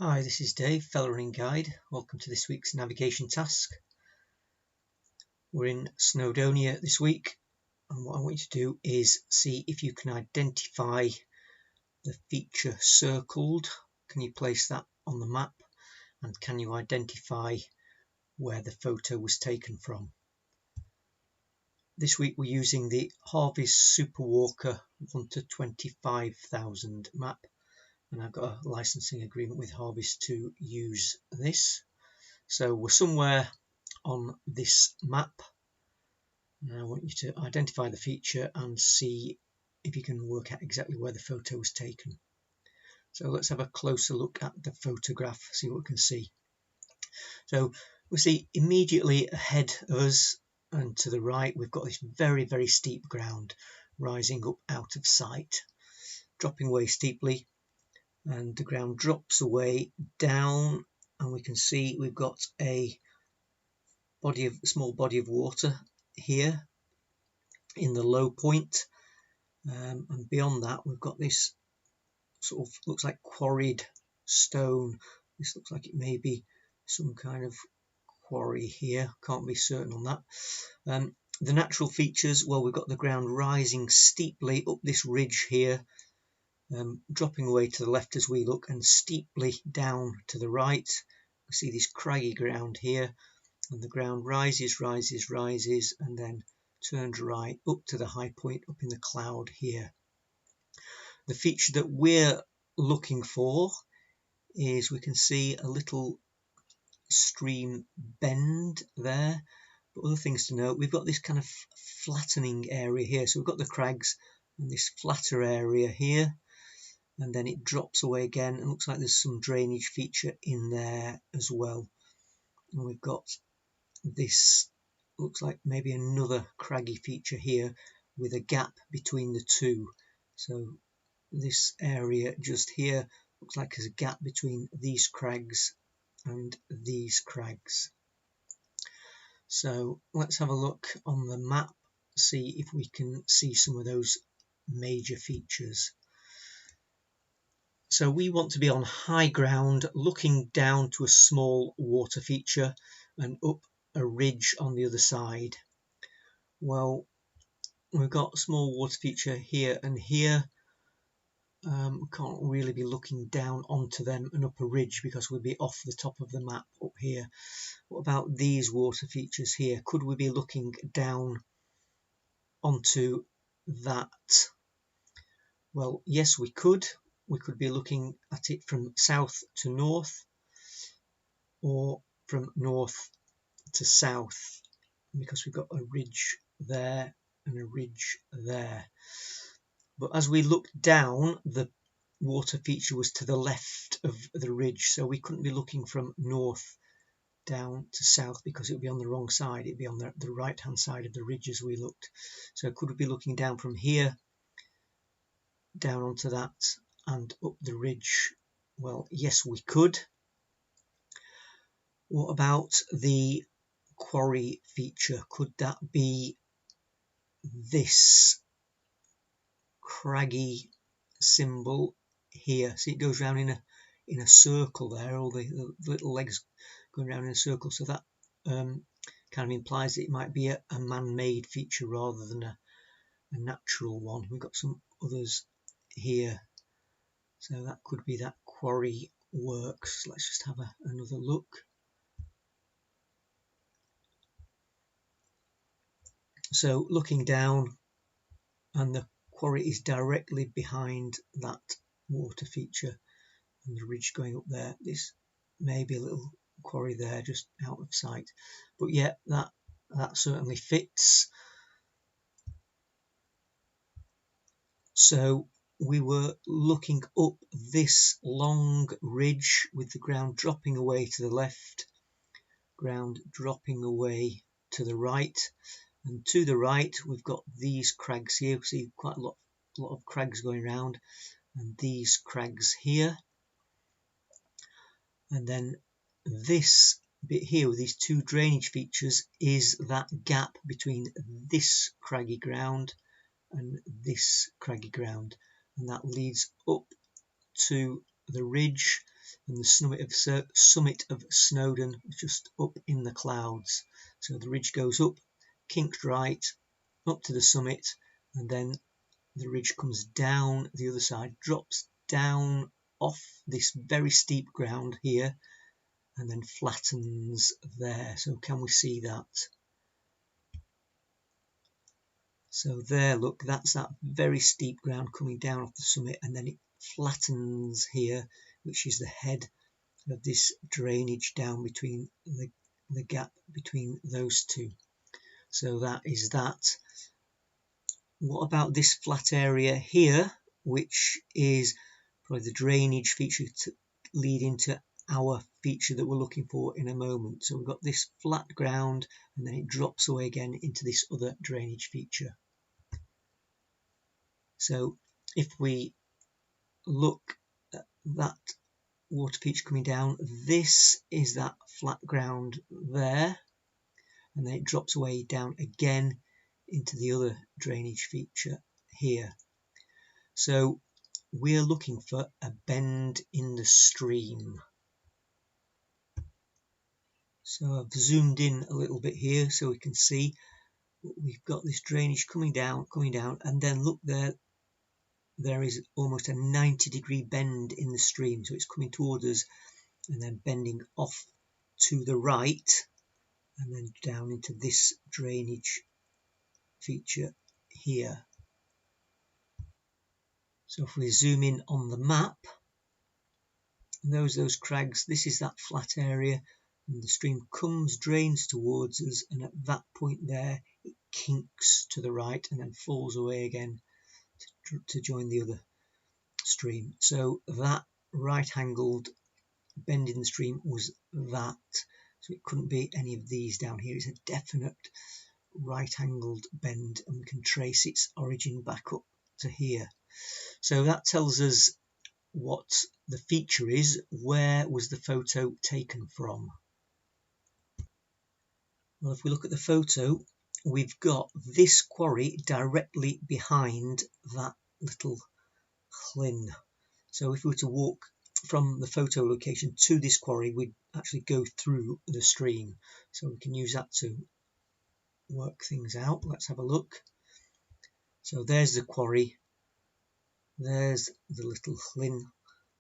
Hi, this is Dave, Fella Running Guide. Welcome to this week's navigation task. We're in Snowdonia this week, and what I want you to do is see if you can identify the feature circled. Can you place that on the map, and can you identify where the photo was taken from? This week we're using the Harvey Superwalker 1:25,000 map, and I've got a licensing agreement with Harvey's to use this. So we're somewhere on this map, and I want you to identify the feature and see if you can work out exactly where the photo was taken. So let's have a closer look at the photograph, see what we can see. So we see immediately ahead of us and to the right we've got this very steep ground rising up out of sight, dropping away steeply, and the ground drops away down, and we can see we've got a small body of water here in the low point, and beyond that we've got this sort of looks like quarried stone. This looks like it may be some kind of quarry here, can't be certain on that. The natural features, well, we've got the ground rising steeply up this ridge here, dropping away to the left as we look, and steeply down to the right. We see this craggy ground here, and the ground rises, and then turns right up to the high point up in the cloud here. The feature that we're looking for is we can see a little stream bend there, but other things to note, we've got this kind of flattening area here, so we've got the crags and this flatter area here, and then it drops away again, and looks like there's some drainage feature in there as well. And we've got this, looks like maybe another craggy feature here with a gap between the two. So this area just here looks like there's a gap between these crags and these crags. So let's have a look on the map, see if we can see some of those major features. So we want to be on high ground looking down to a small water feature and up a ridge on the other side. Well, we've got a small water feature here and here. We can't really be looking down onto them and up a ridge because we'll be off the top of the map up here. What about these water features here? Could we be looking down onto that? Well, yes, we could. We could be looking at it from south to north, or from north to south, because we've got a ridge there and a ridge there. But as we look down, the water feature was to the left of the ridge, so we couldn't be looking from north down to south because it would be on the wrong side. It'd be on the right hand side of the ridge as we looked. So could we be looking down from here down onto that and up the ridge? Well, yes, we could. What about the quarry feature? Could that be this craggy symbol here? See, it goes around in a circle there, all the little legs going around in a circle, so that kind of implies that it might be a man-made feature rather than a natural one. We've got some others here, so that could be that quarry works. Let's just have another look. So looking down, and the quarry is directly behind that water feature and the ridge going up there. This may be a little quarry there just out of sight, but yeah, that certainly fits. So we were looking up this long ridge with the ground dropping away to the left, ground dropping away to the right, and to the right we've got these crags here. We see quite a lot of crags going around, and these crags here, and then this bit here with these two drainage features is that gap between this craggy ground and this craggy ground, and that leads up to the ridge. and the summit of Snowdon just up in the clouds. So the ridge goes up, kinked right, up to the summit, and then the ridge comes down the other side, drops down off this very steep ground here, and then flattens there. So can we see that? So there, look, that's that very steep ground coming down off the summit, and then it flattens here, which is the head of this drainage down between the gap between those two. So that is that. What about this flat area here, which is probably the drainage feature to lead into our feature that we're looking for in a moment? So we've got this flat ground, and then it drops away again into this other drainage feature. So if we look at that water feature coming down, this is that flat ground there, and then it drops away down again into the other drainage feature here. So we're looking for a bend in the stream. So I've zoomed in a little bit here so we can see we've got this drainage coming down, and then look there, there is almost a 90-degree bend in the stream. So it's coming towards us and then bending off to the right and then down into this drainage feature here. So if we zoom in on the map, those crags, this is that flat area, and the stream comes, drains towards us, and at that point there it kinks to the right and then falls away again to join the other stream. So that right-angled bend in the stream was that. So it couldn't be any of these down here. It's a definite right-angled bend, and we can trace its origin back up to here. So that tells us what the feature is. Where was the photo taken from? Well, if we look at the photo, we've got this quarry directly behind that little llyn. So if we were to walk from the photo location to this quarry, we'd actually go through the stream. So we can use that to work things out. Let's have a look. So there's the quarry, there's the little llyn.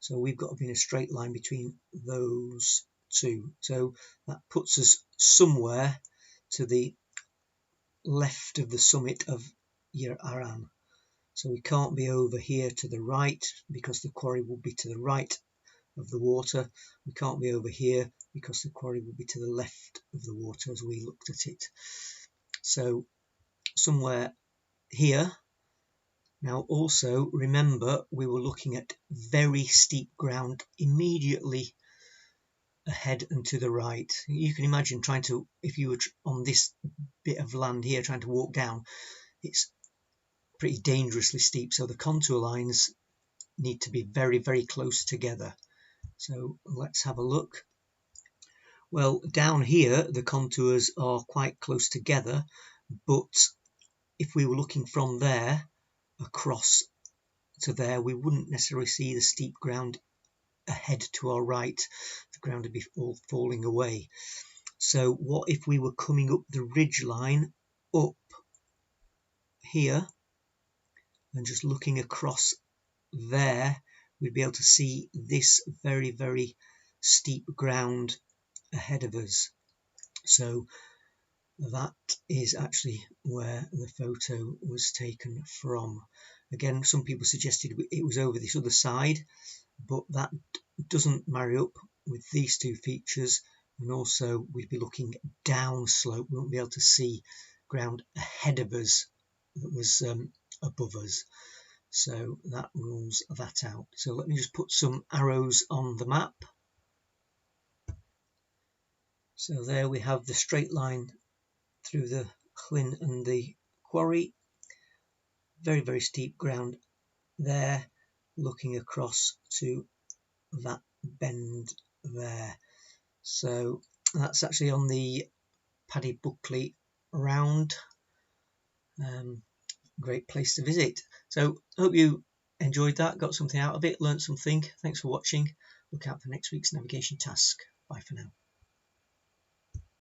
So we've got to be in a straight line between those two. So that puts us somewhere to the left of the summit of Ir Aran. So we can't be over here to the right because the quarry will be to the right of the water. We can't be over here because the quarry will be to the left of the water as we looked at it. So somewhere here. Now also remember, we were looking at very steep ground immediately ahead and to the right. You can imagine trying to, if you were on this bit of land here trying to walk down, it's pretty dangerously steep, so the contour lines need to be very, very close together. So let's have a look. Well, down here the contours are quite close together, but if we were looking from there across to there, we wouldn't necessarily see the steep ground ahead to our right. The ground would be all falling away. So what if we were coming up the ridge line up here and just looking across there, we'd be able to see this very, very steep ground ahead of us. So that is actually where the photo was taken from. Again, some people suggested it was over this other side, but that doesn't marry up with these two features, and also we'd be looking down slope. We won't be able to see ground ahead of us that was above us. So that rules that out. So let me just put some arrows on the map. So there we have the straight line through the llyn and the quarry. Very, very steep ground there, looking across to that bend there. So that's actually on the Paddy Buckley round. Great place to visit. So hope you enjoyed that, got something out of it, learned something. Thanks for watching. look out for next week's navigation task. Bye for now.